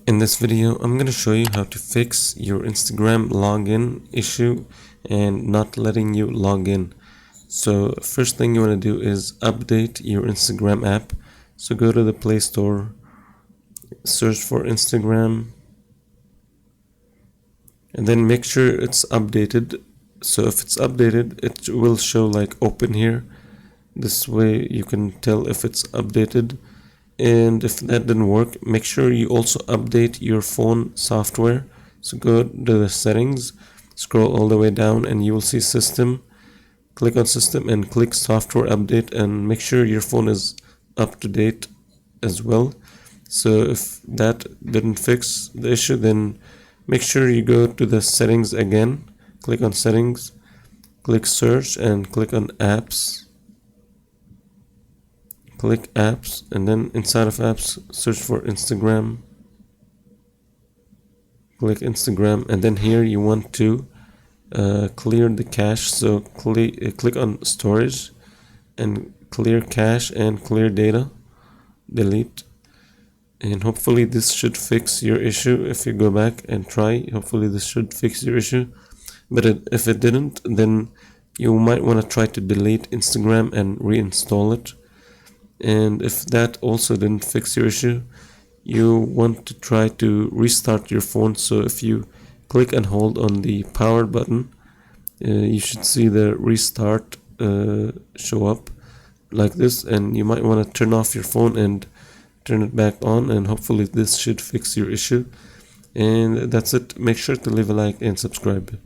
In this video, I'm going to show you how to fix your Instagram login issue and not letting you log in. So first thing you want to do is update your Instagram app. So go to the Play Store, search for Instagram, and then make sure it's updated. So if it's updated, it will show like open here. This way you can tell if it's updated. And if that didn't work, make sure you also update your phone software. So go to the settings, scroll all the way down, and you will see system. Click on system and click software update, and make sure your phone is up to date as well. So if that didn't fix the issue, then make sure you go to the settings again, click on settings, click search, and click on apps. Click apps, and then inside of apps search for Instagram. Click Instagram, and then here you want to clear the cache. So click on storage and clear cache and clear data, delete, and hopefully this should fix your issue. If you go back and try, hopefully this should fix your issue. But if it didn't, then you might want to try to delete Instagram and reinstall it. And if that also didn't fix your issue, you want to try to restart your phone. So if you click and hold on the power button, you should see the restart show up like this, and you might want to turn off your phone and turn it back on, and hopefully this should fix your issue. And that's it. Make sure to leave a like and subscribe.